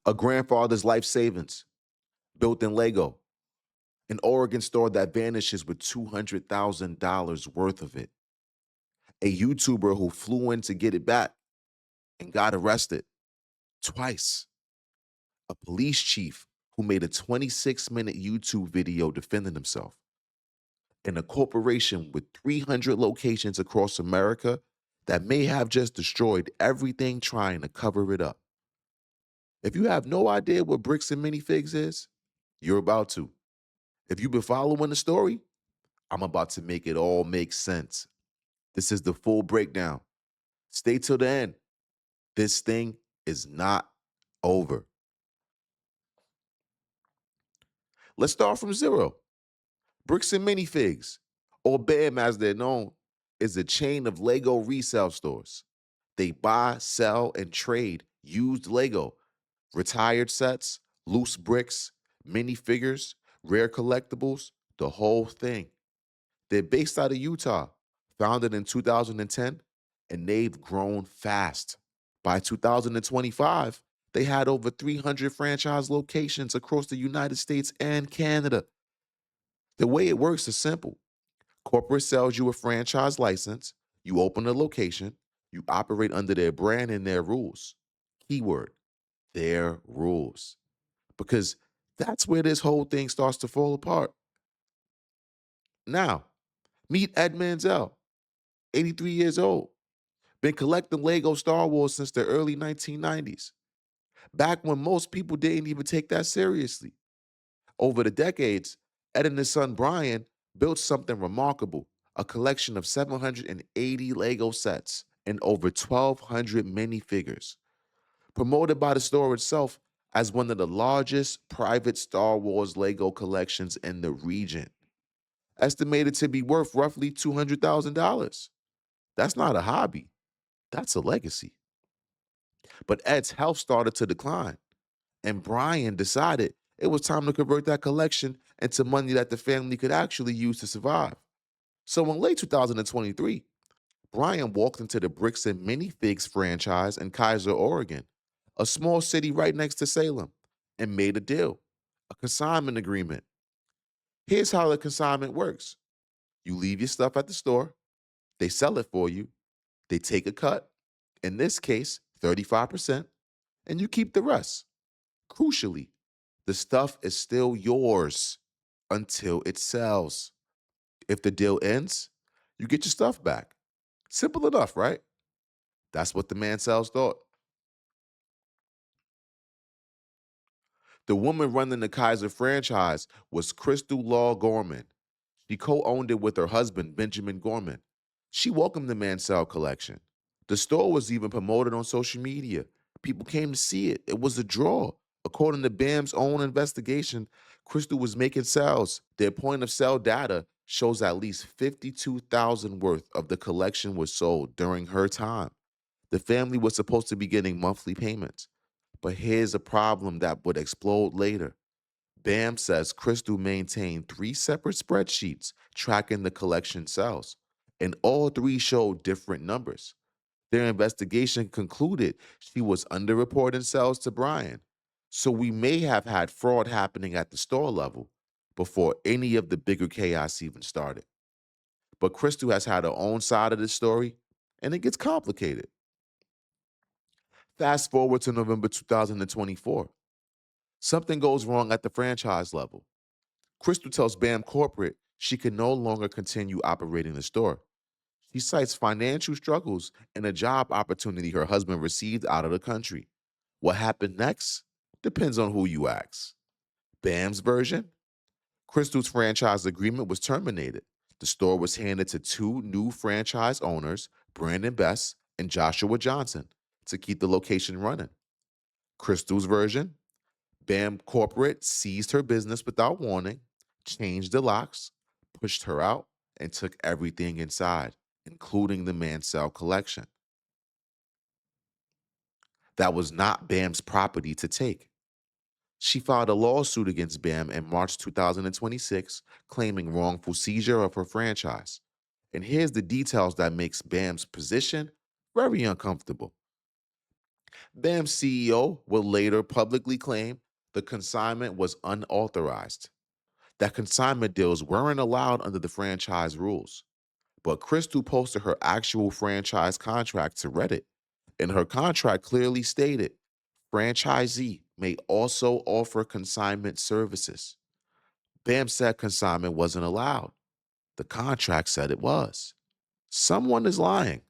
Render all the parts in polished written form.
A grandfather's life savings built in Lego. An Oregon store that vanishes with $200,000 worth of it. A YouTuber who flew in to get it back and got arrested twice. A police chief who made a 26-minute YouTube video defending himself. And a corporation with 300 locations across America that may have just destroyed everything trying to cover it up. If you have no idea what Bricks and Minifigs is, you're about to. If you've been following the story, I'm about to make it all make sense. This is the full breakdown. Stay till the end. This thing is not over. Let's start from zero. Bricks and Minifigs, or BAM as they're known, is a chain of Lego resale stores. They buy, sell, and trade used Lego, retired sets, loose bricks, minifigures, rare collectibles, the whole thing. They're based out of Utah, founded in 2010, and they've grown fast. By 2025, they had over 300 franchise locations across the United States and Canada. The way it works is simple. Corporate sells you a franchise license, you open a location, you operate under their brand and their rules. Keyword, their rules. Because that's where this whole thing starts to fall apart. Now, meet Ed Manziel, 83 years old. Been collecting Lego Star Wars since the early 1990s, back when most people didn't even take that seriously. Over the decades, Ed and his son Brian built something remarkable, a collection of 780 Lego sets and over 1,200 minifigures, promoted by the store itself as one of the largest private Star Wars Lego collections in the region, estimated to be worth roughly $200,000. That's not a hobby, that's a legacy. But Ed's health started to decline, and Brian decided it was time to convert that collection into money that the family could actually use to survive. So in late 2023, Brian walked into the Bricks and Minifigs franchise in Kaiser, Oregon, a small city right next to Salem, and made a deal, a consignment agreement. Here's how the consignment works. You leave your stuff at the store, they sell it for you, they take a cut, in this case, 35%, and you keep the rest. Crucially, the stuff is still yours until it sells. If the deal ends, you get your stuff back. Simple enough, right? That's what the man sells thought. The woman running the Kaiser franchise was Crystal Law Gorman. She co-owned it with her husband, Benjamin Gorman. She welcomed the Mansell collection. The store was even promoted on social media. People came to see it. It was a draw. According to BAM's own investigation, Crystal was making sales. Their point of sale data shows at least 52,000 worth of the collection was sold during her time. The family was supposed to be getting monthly payments. But here's a problem that would explode later. BAM says Crystal maintained three separate spreadsheets tracking the collection sales, and all three showed different numbers. Their investigation concluded she was underreporting sales to Brian. So we may have had fraud happening at the store level before any of the bigger chaos even started. But Crystal has had her own side of the story, and it gets complicated. Fast forward to November 2024. Something goes wrong at the franchise level. Crystal tells BAM Corporate she can no longer continue operating the store. She cites financial struggles and a job opportunity her husband received out of the country. What happened next depends on who you ask. BAM's version? Crystal's franchise agreement was terminated. The store was handed to two new franchise owners, Brandon Best and Joshua Johnson, to keep the location running. Crystal's version? BAM Corporate seized her business without warning, changed the locks, pushed her out, and took everything inside, including the Mansell collection. That was not BAM's property to take. She filed a lawsuit against BAM in March 2026, claiming wrongful seizure of her franchise. And here's the details that makes BAM's position very uncomfortable. BAM's CEO would later publicly claim the consignment was unauthorized, that consignment deals weren't allowed under the franchise rules. But Crystal posted her actual franchise contract to Reddit, and her contract clearly stated franchisee may also offer consignment services. BAM said consignment wasn't allowed. The contract said it was. Someone is lying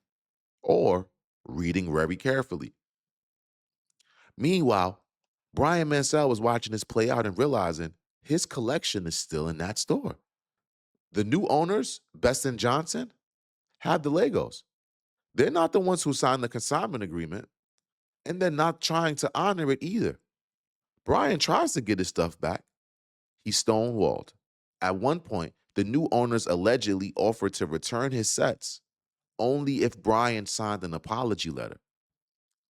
or reading very carefully. Meanwhile, Brian Mansell was watching this play out and realizing his collection is still in that store. The new owners, Best and Johnson, have the Legos. They're not the ones who signed the consignment agreement, and they're not trying to honor it either. Brian tries to get his stuff back. He's stonewalled. At one point, the new owners allegedly offered to return his sets only if Brian signed an apology letter.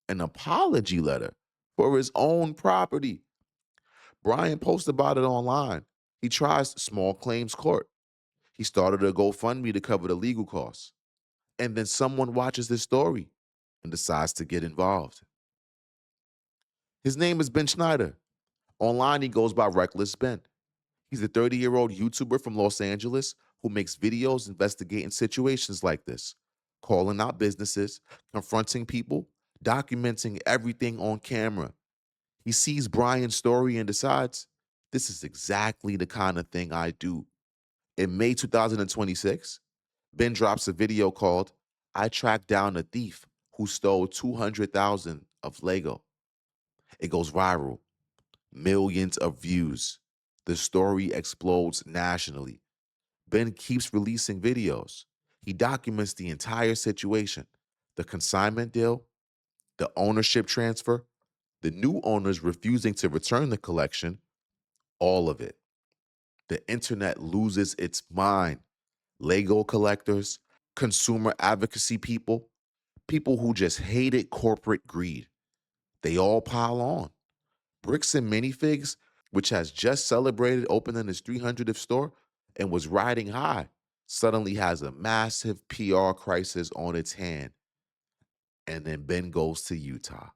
An apology letter for his own property. Brian posts about it online. He tries small claims court. He started a GoFundMe to cover the legal costs. And then someone watches this story and decides to get involved. His name is Ben Schneider. Online, he goes by Reckless Ben. He's a 30-year-old YouTuber from Los Angeles who makes videos investigating situations like this, calling out businesses, confronting people, documenting everything on camera. He sees Brian's story and decides, this is exactly the kind of thing I do. In May 2026, Ben drops a video called I Tracked Down a Thief Who Stole 200,000 of Lego. It goes viral, millions of views. The story explodes nationally. Ben keeps releasing videos. He documents the entire situation, the consignment deal, the ownership transfer, the new owners refusing to return the collection, all of it. The internet loses its mind. Lego collectors, consumer advocacy people, people who just hated corporate greed. They all pile on. Bricks and Minifigs, which has just celebrated opening its 300th store and was riding high, suddenly has a massive PR crisis on its hand. And then Ben goes to Utah.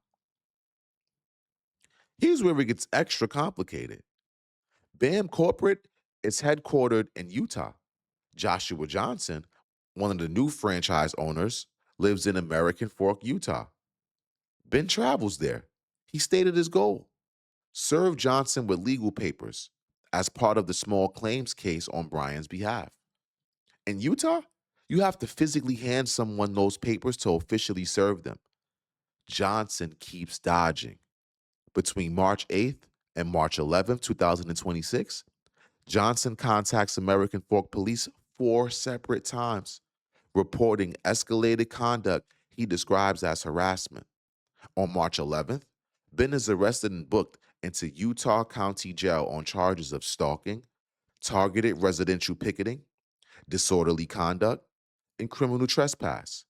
Here's where it gets extra complicated. BAM Corporate is headquartered in Utah. Joshua Johnson, one of the new franchise owners, lives in American Fork, Utah. Ben travels there. He stated his goal: serve Johnson with legal papers as part of the small claims case on Brian's behalf. In Utah, you have to physically hand someone those papers to officially serve them. Johnson keeps dodging. Between March 8th and March 11th, 2026, Johnson contacts American Fork Police 4 separate times, reporting escalated conduct he describes as harassment. On March 11th, Ben is arrested and booked into Utah County Jail on charges of stalking, targeted residential picketing, disorderly conduct, and criminal trespass.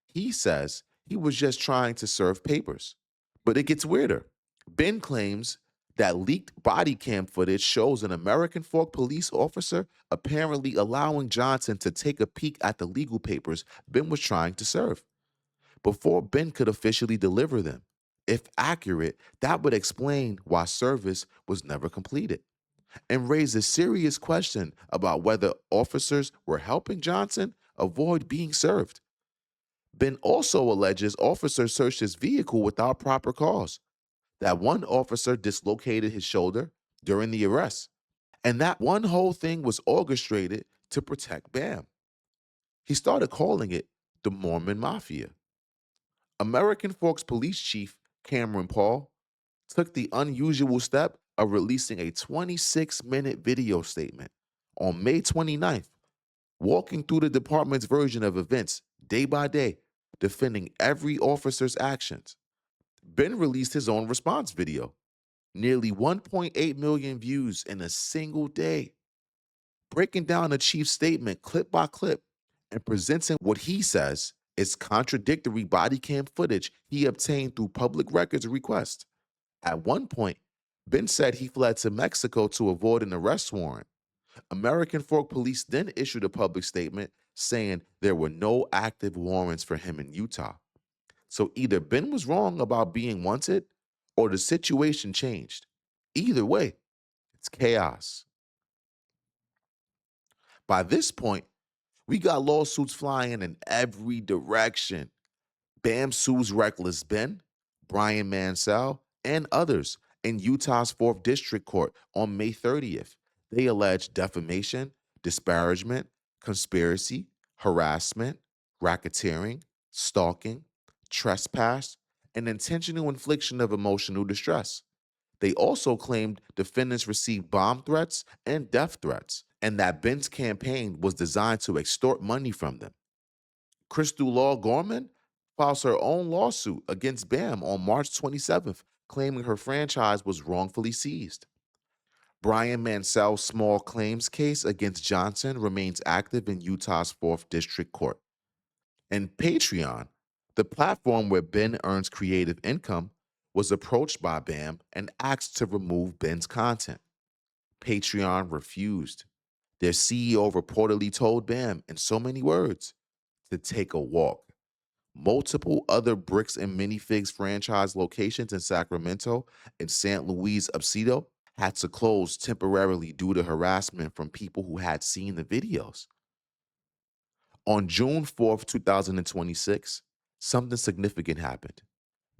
He says he was just trying to serve papers. But it gets weirder. Ben claims that leaked body cam footage shows an American Fork police officer apparently allowing Johnson to take a peek at the legal papers Ben was trying to serve before Ben could officially deliver them. If accurate, that would explain why service was never completed and raise a serious question about whether officers were helping Johnson avoid being served. Ben also alleges officers searched his vehicle without proper cause, that one officer dislocated his shoulder during the arrest, and that one whole thing was orchestrated to protect Bam. He started calling it the Mormon Mafia. American Forks Police Chief Cameron Paul took the unusual step of releasing a 26-minute video statement on May 29th, walking through the department's version of events day by day, defending every officer's actions. Ben released his own response video, nearly 1.8 million views in a single day, breaking down the chief's statement clip by clip and presenting what he says is contradictory body cam footage he obtained through public records request. At one point, Ben said he fled to Mexico to avoid an arrest warrant. American Fork Police then issued a public statement saying there were no active warrants for him in Utah. So either Ben was wrong about being wanted or the situation changed. Either way, it's chaos. By this point, we got lawsuits flying in every direction. Bam sues Reckless Ben, Brian Mansell, and others in Utah's 4th District Court on May 30th. They allege defamation, disparagement, conspiracy, harassment, racketeering, stalking, trespass, and intentional infliction of emotional distress. They also claimed defendants received bomb threats and death threats, and that Ben's campaign was designed to extort money from them. Crystal Law Gorman files her own lawsuit against BAM on March 27th, claiming her franchise was wrongfully seized. Brian Mansell's small claims case against Johnson remains active in Utah's 4th District Court. And Patreon, the platform where Ben earns creative income, was approached by BAM and asked to remove Ben's content. Patreon refused. Their CEO reportedly told BAM, in so many words, to take a walk. Multiple other Bricks and Minifigs franchise locations in Sacramento and San Luis Obispo had to close temporarily due to harassment from people who had seen the videos. On June 4th, 2026, something significant happened.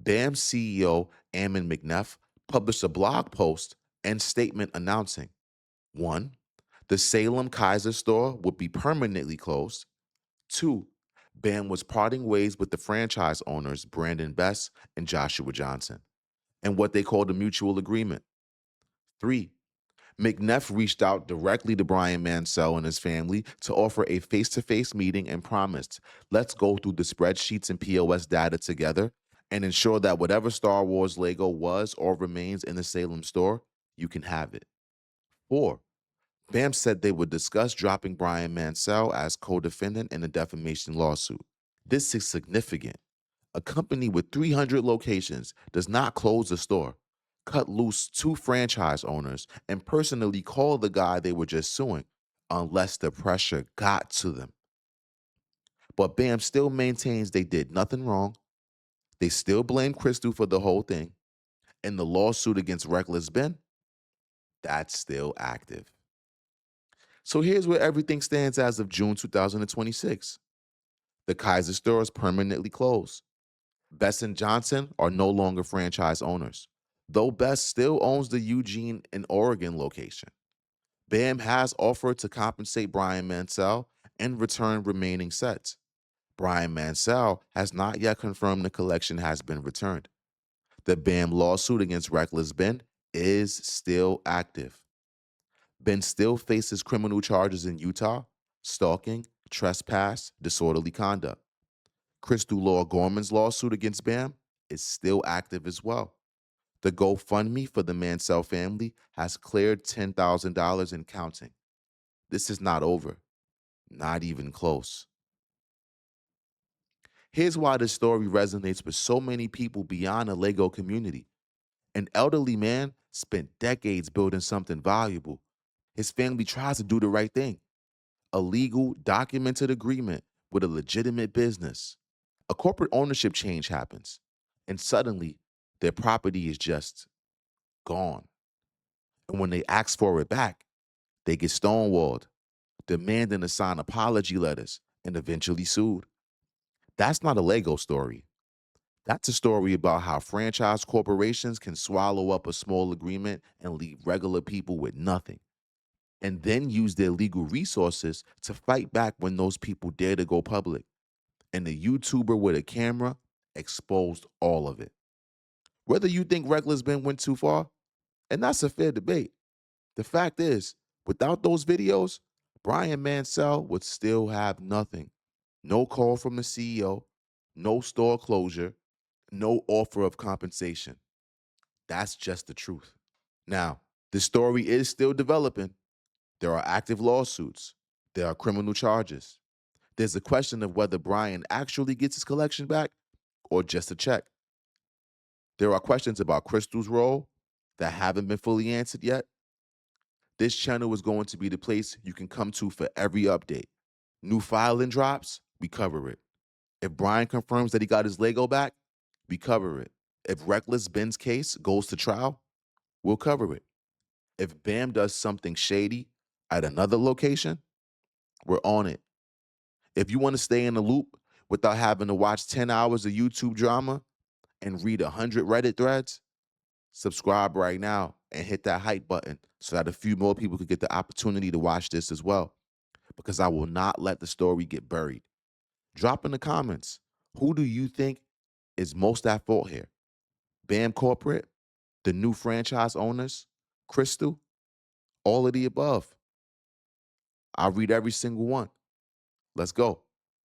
BAM's CEO, Ammon McNeff, published a blog post and statement announcing 1. The Salem Kaiser store would be permanently closed. 2. BAM was parting ways with the franchise owners, Brandon Best and Joshua Johnson, and what they called a mutual agreement. 3. McNeff reached out directly to Brian Mansell and his family to offer a face-to-face meeting and promised, let's go through the spreadsheets and POS data together and ensure that whatever Star Wars Lego was or remains in the Salem store, you can have it. 4. BAM said they would discuss dropping Brian Mansell as co-defendant in a defamation lawsuit. This is significant. A company with 300 locations does not close the store, cut loose 2 franchise owners, and personally call the guy they were just suing unless the pressure got to them. But BAM still maintains they did nothing wrong. They still blame Crystal for the whole thing. And the lawsuit against Reckless Ben, that's still active. So here's where everything stands as of June 2026. The Kaiser store is permanently closed. Best and Johnson are no longer franchise owners, though Best still owns the Eugene and Oregon location. BAM has offered to compensate Brian Mansell and return remaining sets. Brian Mansell has not yet confirmed the collection has been returned. The BAM lawsuit against Reckless Ben is still active. Ben still faces criminal charges in Utah: stalking, trespass, disorderly conduct. Crystal Law Gorman's lawsuit against BAM is still active as well. The GoFundMe for the Mansell family has cleared $10,000 and counting. This is not over, not even close. Here's why this story resonates with so many people beyond the Lego community. An elderly man spent decades building something valuable. His family tries to do the right thing: a legal, documented agreement with a legitimate business. A corporate ownership change happens, and suddenly their property is just gone. And when they ask for it back, they get stonewalled, demanding to sign apology letters, and eventually sued. That's not a Lego story. That's a story about how franchise corporations can swallow up a small agreement and leave regular people with nothing, and then use their legal resources to fight back when those people dare to go public. And the YouTuber with a camera exposed all of it. Whether you think Reckless Ben went too far, and that's a fair debate, the fact is, without those videos, Brian Mansell would still have nothing. No call from the CEO, no store closure, no offer of compensation. That's just the truth. Now, the story is still developing. There are active lawsuits. There are criminal charges. There's a question of whether Brian actually gets his collection back or just a check. There are questions about Crystal's role that haven't been fully answered yet. This channel is going to be the place you can come to for every update. New filing drops, we cover it. If Brian confirms that he got his Lego back, we cover it. If Reckless Ben's case goes to trial, we'll cover it. If Bam does something shady at another location, we're on it. If you want to stay in the loop without having to watch 10 hours of YouTube drama and read 100 Reddit threads, subscribe right now and hit that hype button so that a few more people could get the opportunity to watch this as well. Because I will not let the story get buried. Drop in the comments, who do you think is most at fault here? Bam Corporate, the new franchise owners, Crystal, all of the above. I'll read every single one. Let's go.